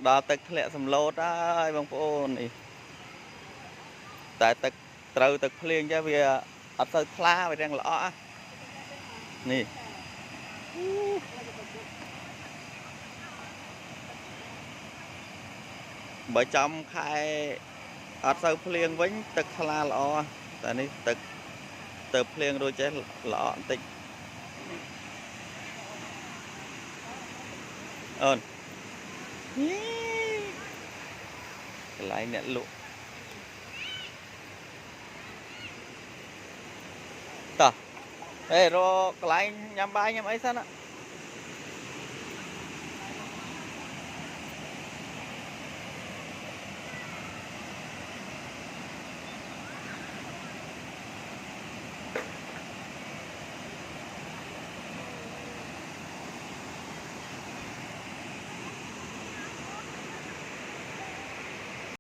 ដល់ទឹកធ្លាក់សំឡូតហើយបងប្អូននេះតែទឹកត្រូវទឹកភ្លៀងចេះវាអត់ទៅថ្លាវាទាំងល្អនេះបើចំខែអត់ទៅភ្លៀងវិញទឹកថ្លាល្អតែនេះទឹកទៅភ្លៀងរួចចេះល្អបន្តិចអូនកន្លែងអ្នកលក់តោះហេរកកន្លែងញ៉ាំបាយញ៉ាំអីសិន